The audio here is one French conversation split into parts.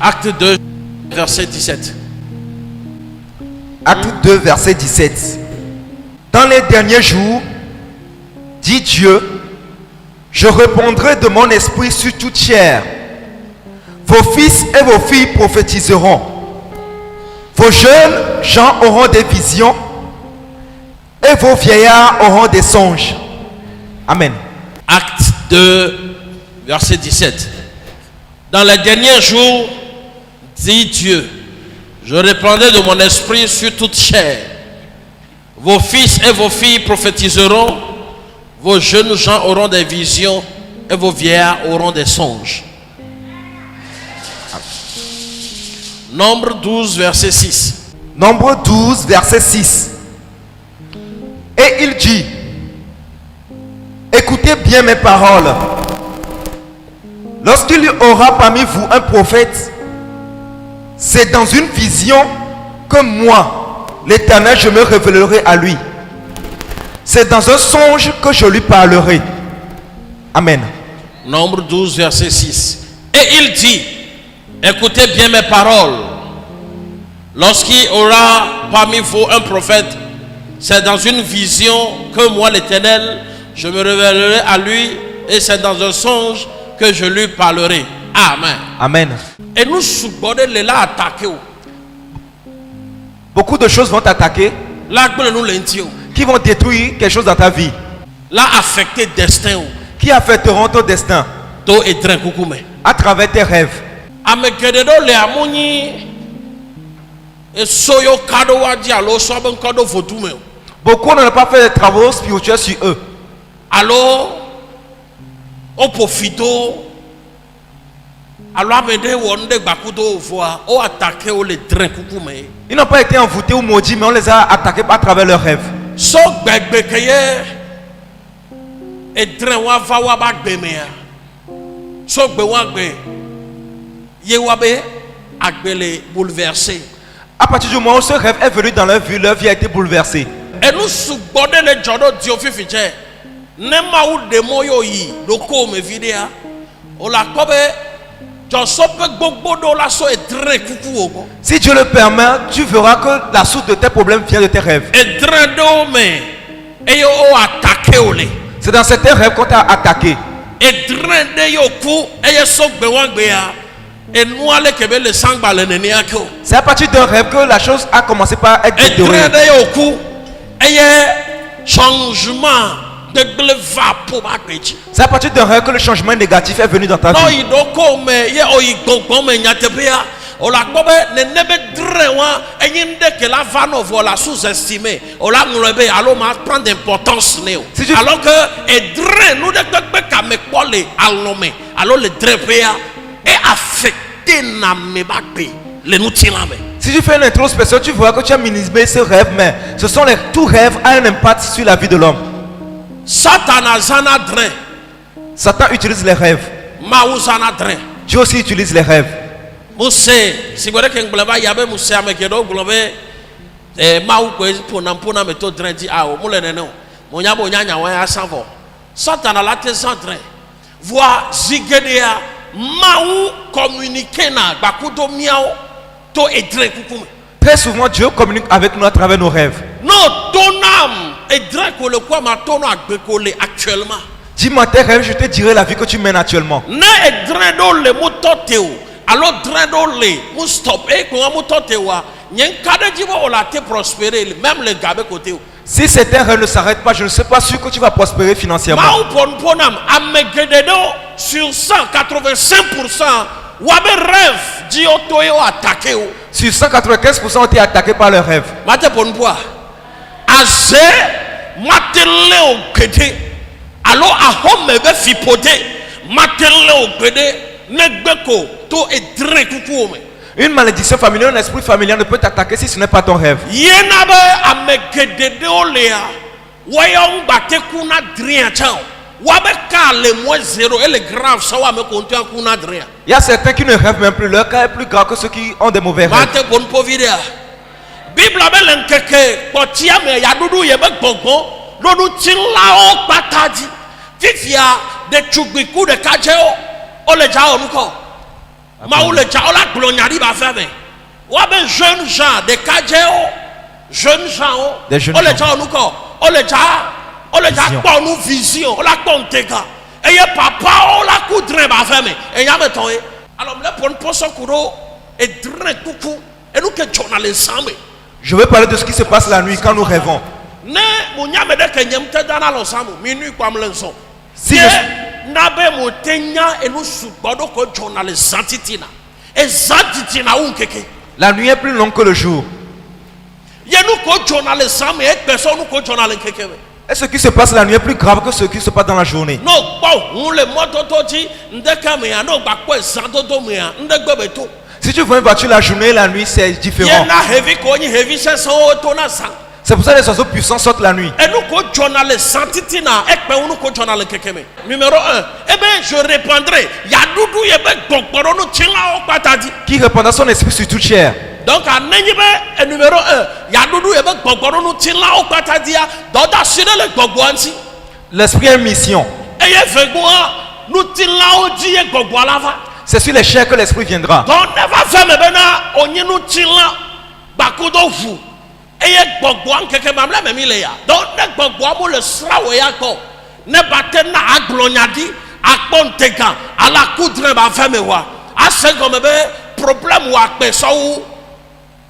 Acte 2, verset 17. Acte 2, verset 17. Dans les derniers jours, dit Dieu, je répandrai de mon esprit sur toute chair. Vos fils et vos filles prophétiseront. Vos jeunes gens auront des visions et vos vieillards auront des songes. Amen. Acte 2, verset 17. Dans les derniers jours, dit Dieu, je répandrai de mon esprit sur toute chair. Vos fils et vos filles prophétiseront. Vos jeunes gens auront des visions et vos vieillards auront des songes. Nombre 12, verset 6. Nombre 12, verset 6. Et il dit, écoutez bien mes paroles. Lorsqu'il y aura parmi vous un prophète, c'est dans une vision que moi, l'Éternel, je me révélerai à lui. C'est dans un songe que je lui parlerai. Amen. Nombre 12, verset 6. Et il dit, écoutez bien mes paroles. Lorsqu'il y aura parmi vous un prophète, c'est dans une vision que moi, l'Éternel, je me révélerai à lui, et c'est dans un songe que je lui parlerai. Amen. Amen. Et nous subordonnons les là attaquer. Beaucoup de choses vont t'attaquer, Là, nous l'intio. qui vont détruire quelque chose dans ta vie, Là, affecter destin. qui affecteront ton destin To et train coucou à travers tes rêves. Amekededo le amoni. Et soyo kado wadi alo so ben kado fotume. Beaucoup n'ont pas fait des travaux spirituels sur eux. Alors, au profito, alors amede wonde bakudo voix, au attaquer au les train coucou mais. Ils n'ont pas été envoûtés ou maudits, mais on les a attaqués à travers leurs rêves. So gbegbe keye et train wa va wa ba gbe me ya. So gbe wa gbe. Ye wa be agbele bouleversé. À partir du moment où ce rêve est venu dans leur vie a été bouleversée. Et nous subordonnons les jodo diofifiche. Nema ou demo yo yi loko me vidéa. O la kobe josope gbogbo do la so etre kuku ogo. Si Dieu le permet, tu verras que la source de tes problèmes vient de tes rêves. Etre do me e yo o attaqué ole. C'est dans ces rêves qu'on t'a attaqué. Etre de yo ku e ye so gbe wan gbe ya. Et nous allons que le sang balene ni ako. C'est à partir d'un rêve que la chose a commencé par être détruite. Etre de yo ku e ye changement de gle va pour ba gbeji. C'est à partir d'un rêve que le changement négatif est venu dans ta Non, vie. il doit comme ye oyi gbogbo me nyatebea. O la kobe ne nebe drewa enyinde que la vano vola sous-estimé. O la nglobe alors ma prendre d'importance néo. Si tu- Alors que et dre nous de gbegbe ka me kole alome. Alors le drepea est affecté na me bagbe le nous tilame. Si tu fais une introspection, tu verras que tu as minimisé ce rêve, mais ce sont tout rêve a un impact sur la vie de l'homme. Satana zana dre. Satan utilise les rêves. Maou zana dre. Dieu aussi utilise les rêves. Muse si gore ke ngbleba yabe muse amekedo nglobe maou ko pona me to dre di a o mule nene o monya bo nyanya wa ya sanvo Satan la te centre voix zigedea maou communiquer na bakudo miao to edre kukume. Très souvent, Dieu communique avec nous à travers nos rêves. Non tonam edre ko le quoi ma tono agbekole actuellement. Dis-moi tes rêves, je te dirai la vie que tu mènes actuellement. Ne edre do le mototeo alors dre do le mu stop e ko mototewa nyen kade jibo o la te prospérer même le gabe côté. Si certains rêves ne s'arrêtent pas, je ne suis pas sûr que tu vas prospérer financièrement. Maou ponam amegededo sur 185% wabe rêve di otoyo attaqué o. Sur 195% ont été attaqués par leurs rêves. Mate ponpoa aze matele o gede alors ahom be fipote matele o gede negbeko to edre kuku o me. Une malédiction familiale, un esprit familial ne peut t'attaquer si ce n'est pas ton rêve. Yenabe amegededo lea wayong batekuna dria chao. Wabe ka le moins zéro et le grave ça wa me compter en kuna dria. Il y a certains qui ne rêvent même plus. Leur cas est plus grave que ceux qui ont des mauvais rêves. Mate bon povidea. Bible abel nkeke potia me ya dudu yebe gbogbo lo nu tin la o patadi. Fifia de chugbiku de kajeo o le ja onuko. Maoule tcha ola glonyari ba faire mais. Wa ben jeunes gens des cadjeo, jeunes gens. Des jeunes gens. gens. On les tcha pas nous vision, on la conteka. Et y'a papa on la coudre ba faire mais. Et y'a mettons alors me pour poso kuro et dre coucou et nous que journaliste ensemble. Je veux parler de ce qui se passe la nuit quand nous rêvons. Ne munyame de kenyem te dana lo samu minuit kwa mlenso. Si je- Nabe motenya et nous subodo ko journaliste santitina. Et santitina unkeke. La nuit est plus longue que le jour. Ye nous ko journaliste samu et personne nous ko journaliste keke. Et ce qui se passe la nuit est plus grave que ce qui se passe dans la journée. No bon on le moto toti ndeka me ya no ba ko santoto me ya ndegbe beto. Si tu vois une voiture la journée et la nuit, c'est Ye différent. na heavy ko ni heavy se so to na sang. C'est pour ça que les oiseaux puissants sortent la nuit. Et nous ko journaliste santitina et pe nous ko journaliste keke me. Numéro 1. Eh ben je répondrai ya dudu ye be gbogbo no tinla o patadi. Qui répandra son esprit sur toute chair. Donc, à Nenyibe, numéro 1, il y a Doudou et Bogoro, nous tirons là au Patadia, dans le Gogouansi. L'esprit a une mission. Et il fait quoi? Nous tirons là au Dieu Gogoualava. C'est sur les chairs que l'esprit viendra. Donc, on ne va faire, mais on y nous tirons là, Bakudo vous. Et il y a Gogouan, quelqu'un m'a même mis là. Donc, le Gogouan, le Sraoyako, ne batte na à Glonyadi, à Ponteka, à la coudre, va faire, mais quoi? À ce qu'on me problème ou à Pessoa.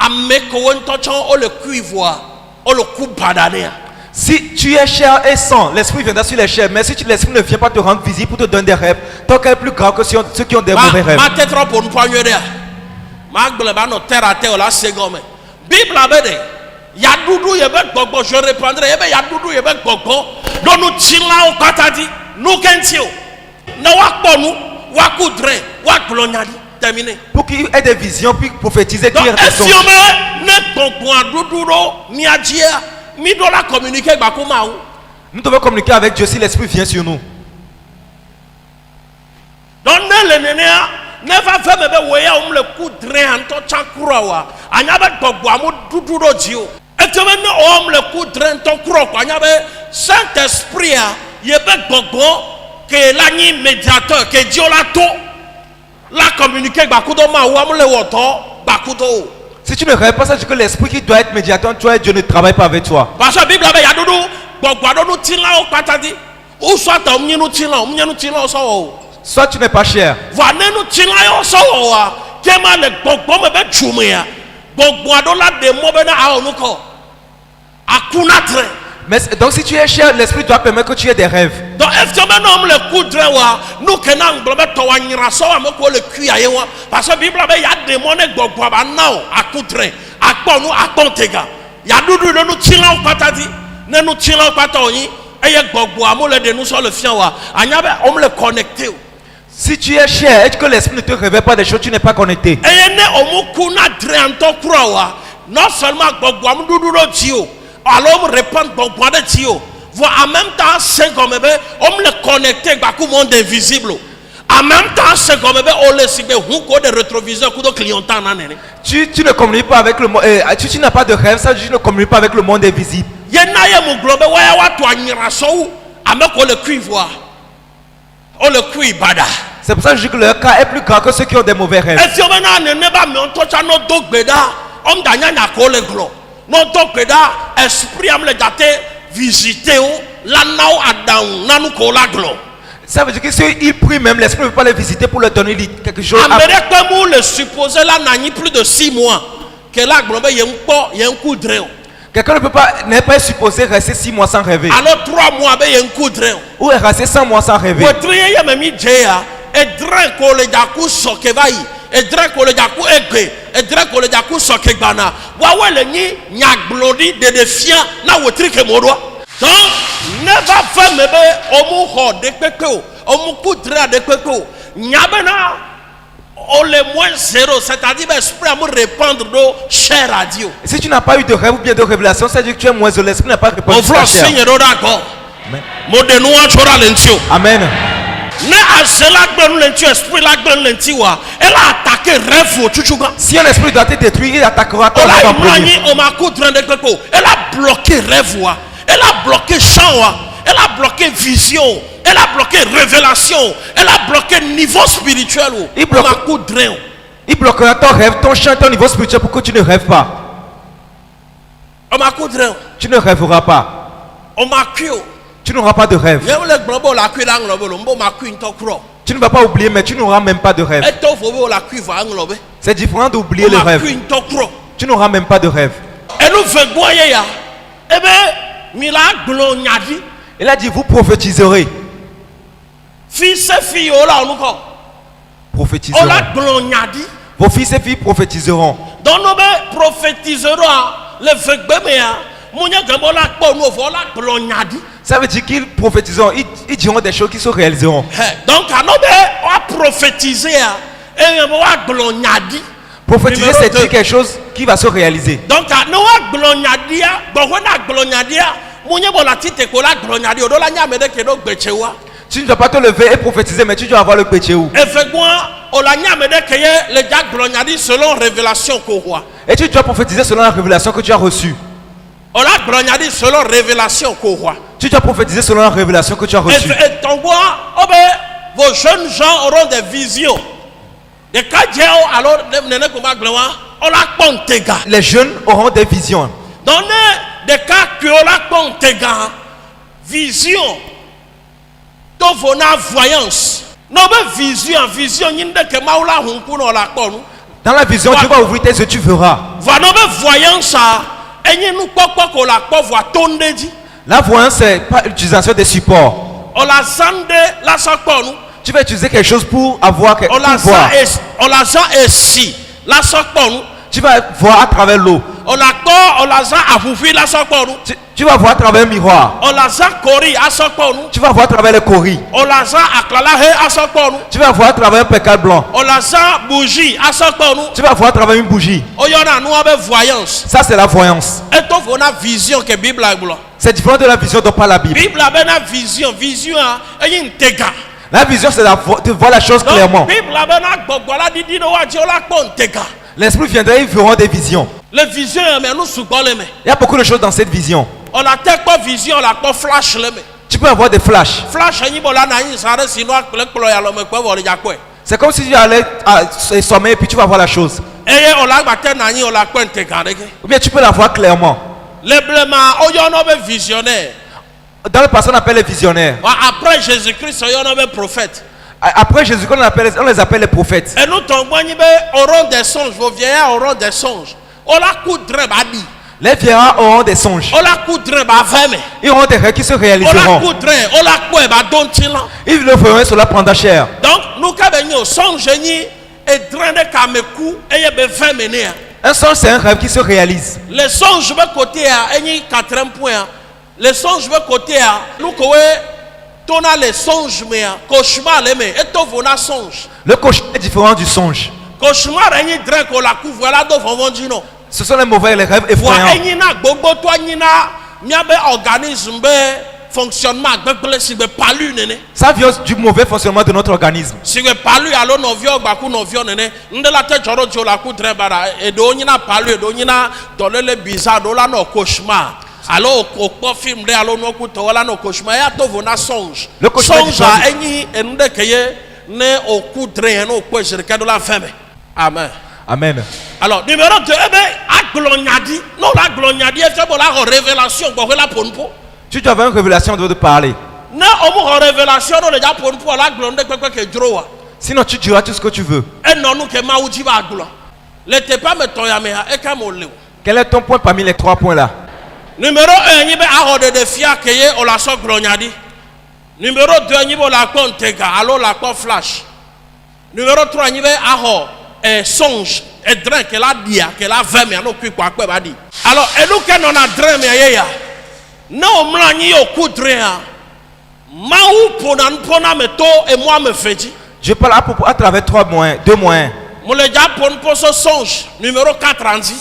Le cuivre, le coup badania. Si tu es chair et sang, l'esprit viendra sur les chairs. Mais si l'esprit ne vient pas te rendre visible pour te donner des rêves, tant qu'elle est plus grave que ceux qui ont des mauvais rêves. Ma tête pour nous poigner derrière. Ma gueule va nous terre à terre là c'est gomme. Bible a dit, il y a doudou yebek gogo, je répondrai, il y a doudou yebek gogo. Donc nous tirons là au katadi, nous kentio. Ne wak pas nous, wakoudre, wak glonyadi. Terminé. Pour qu'il ait des visions, puis prophétiser Donc, qu'il y ait des si on met ne doudou, mi adjia, mi dola communiquer avec Bakumaou. Nous devons communiquer avec Dieu si l'esprit vient sur nous. Donc, ne nénéa, ne va faire me voyer le coup de rein en tant que Anyabe Gogouamou doudou dio. Et tu me le coup de rein en tant que Anyabe Saint-Esprit, yebe Gogo, que l'année médiateur, que Dieu l'a tout. La communiquer Bakudo ma ou le woto Bakudo. Si tu ne rêves pas, c'est que l'esprit qui doit être médiateur, toi et Dieu ne travaille pas avec toi. Parce que la Bible avait yadoudou, Gogouado nous tire là au patadi. Ou soit on nous tire là, nous tire là au so. Soit tu n'es pas cher. Voilà nous tire là au so. Kema le Gogou me be chumea. Gogouado la demo bena a onuko. Akunatre. Mais donc si tu es cher, l'esprit doit permettre que tu aies des rêves. Donc effectivement le coup de wa nous kenang blobe to wanyira so amoko le kuya yewa parce que Bible avait ya démon Gogou ba nao akutre akpo nous akontega. Ya dudu nous tila o patadi, ne nous tila o patoni et ya Gogou amole de nous sur le fian wa. Anyabe on le connecter. Si tu es cher et que l'esprit ne te révèle pas des choses, tu n'es pas connecté. Et ne omuku na drento kroa. Non seulement Gogou am dudu do tio. Alors on répond Gogou de tio. En même temps, c'est comme on le connecte avec le monde invisible. En même temps, c'est comme on le sait de rétroviseur de clientèle. Tu ne communiques pas avec le monde. Tu n'as pas de rêve, ça tu ne communiques pas avec le monde invisible. Il y a un globe où il y a le cuivre. On le cuivre bada. C'est pour ça que je dis que leur cas est plus grand que ceux qui ont des mauvais rêves. Et si on a un touch à notre dogbeda, on gagne un col glo. Notre dogbeda, esprit am le daté. Visiter la nao adam nanu kola glo. Ça veut dire que s'il prie même, l'esprit ne peut pas les visiter pour leur donner quelque chose. Amérique comme le supposé là n'a plus de 6 mois que là globe y a un coup de rein. Quelqu'un n'est pas supposé rester 6 mois sans rêver. Alors 3 mois il y a un coup de rein. Ou rester 100 mois sans rêver. Pour trier ya memi jeya et dre ko le jaku sokevai et dre ko le jaku ege et dre ko le jaku sokegbana. Wa wele ni nyagblodi de défiant na wotri ke modwa. Donc ne va faire mebe omu ho de peko omu kudra de peko nyabena on le moins 0, c'est-à-dire l'esprit à me répandre de cher à Dieu. Si tu n'as pas eu de rêve ou bien de révélation, c'est-à-dire que tu es moins zéro, l'esprit n'a pas répondu. On va signer d'accord. Amen. Ne asela gbenu lenti esprit la gbenu lenti wa. Elle a attaqué rêve au chuchuga. Si un esprit doit te détruire, il attaquera ton rêve en premier. Elle a bloqué rêve wa. Elle a bloqué chant wa. Elle a bloqué vision. Elle a bloqué révélation. Elle a bloqué niveau spirituel. Il bloque. Il bloquera ton rêve, ton champ, ton niveau spirituel pour que tu ne rêves pas. On m'a coudre. Tu ne rêveras pas. On m'a cuit. Tu n'auras pas de rêve. Viens le globo la cuit l'angle on m'a cuit une tocro. Tu ne vas pas oublier, mais tu n'auras même pas de rêve. Et toi faut la cuit va englober. C'est différent d'oublier le On m'a rêve. cuit une tocro. Tu n'auras même pas de rêve. Et nous fait boyer ya. Eh ben mila glonyadi. Il a dit, vous prophétiserez. Fils et filles oh là on nous Prophétiseront. on la glonyadi. Vos fils et filles prophétiseront. Donc nous prophétiserons le fait béméa. Mounya gambola ko nous voilà glonyadi. Ça veut dire qu'ils prophétiseront. Ils diront des choses qui se réaliseront. Donc on va prophétiser et on va glonyadi. Prophétiser, Numéro c'est deux. dire quelque chose qui va se réaliser. Donc nous va glonyadia, bon on a glonyadia, mounya bon la tite ko la glonyadi o do la nyame de ke do gbechewa. Tu ne dois pas te lever et prophétiser, mais tu dois avoir le péché où. Effectivement, on la nyame de ke le ja glonyadi selon révélation ko roi. Et tu dois prophétiser selon la révélation que tu as reçue. On la glonyadi selon révélation ko roi. Tu dois prophétiser selon la révélation que tu as reçue. Et ton roi, vos jeunes gens auront des visions. Des cas alors nene ko ma glowa, on la pontega. Les jeunes auront des visions. Dans des cas que on la pontega, vision. Donc on a voyance. Non mais vision ni de que maula hunku no la konu. Dans la vision, Dieu va ouvrir tes yeux, tu verras. Va non mais voyance ça. Enye nous poko ko la ko voit tonde di. La voyance, c'est pas l'utilisation des supports. On la zande la sokonu. Tu vas utiliser quelque chose pour avoir quelque On la pour voir. on la za esi la sokonu. Tu vas voir à travers l'eau. On la za afufi la sokonu. Tu vas voir à travers un miroir. On la za kori a sokonu. Tu vas voir à travers les coris. On la za aklala he a sokonu. Tu vas voir à travers un pécal blanc. On la za bougie a sokonu. Tu vas voir à travers une bougie. Oyona nous avec voyance. Ça, c'est la voyance. Et donc on a vision que Bible a blanc. C'est différent de la vision dont parle la Bible. Bible a une vision et une tega. La vision, c'est de voir la chose clairement. Bible a une tega. L'esprit viendra, ils verront des visions. Les visions, mais nous souvent les mains. Il y a beaucoup de choses dans cette vision. On a telle pas vision, on a pas flash les mains. Tu peux avoir des flashs. Flash, C'est comme si tu allais sommeil et puis tu vas voir la chose. Ou bien tu peux la voir clairement. Les blémas, on est visionnaire. Dans le passé, on appelle les visionnaires. Après Jésus-Christ, on est prophète. Après Jésus, on les appelle les prophètes. Et nous tombons, auront des songes, vos vieillards auront des songes. On la coudre, badi. Les vieillards auront des songes. On la coudre, baveme. Ils auront des rêves qui se On la réaliseront. coudre, on la coué, badontilan. Ils le feront, cela prendra cher. Donc, nous avons songe et drainer kameku et yebefemene. Un songe, c'est un rêve qui se réalise. Les songes de côté à un quatrième point. Les songes de côté à nous on a les songes mais cauchemar les mais et toi on a songe. Le cauchemar est différent du songe. Cauchemar est drain qu'on la couvre voilà donc on va dire non. Ce sont les mauvais, les rêves effrayants. Voilà y na gogo toi y na miabe organisme be fonctionnement be si be palu nene. Ça vient du mauvais fonctionnement de notre organisme. Si be palu alors novio baku novio nene ndela te choro jo la ku drain bara et do y na palu et do y na donner les bizarre do la no cauchemar. Alors au film de alors nous écoute voilà nos cauchemars ya to vona songe. Le cauchemar songe a eni ende keye ne au coup train no ko jerika de la femme. Amen. Amen. Alors numéro 2 eh ben aglonyadi. Non la glonyadi est pour la révélation pour la ponpo. Tu dois avoir une révélation de parler. Na omo révélation no le ja ponpo la glonde que droit. Sinon tu diras tout ce que tu veux. Et non nous que maouji va glon. Lete pas me toya me e ka mo le. Quel est ton point parmi les 3 points là? Numéro 1, il y a des défis qui on la sort glonyadi. Numéro 2, il y a la compte alors la compte flash. Numéro 3, il y a songe et drain qu'elle a dit qu'elle a 20 mais non plus quoi va dire. Alors et nous quand on a drain mais ya. Non mlani au coup drain. Maou pona meto et moi me fait dit. Je parle à travers 3 moyens, 2 moyens. Mon le ja pour songe numéro 4 andi.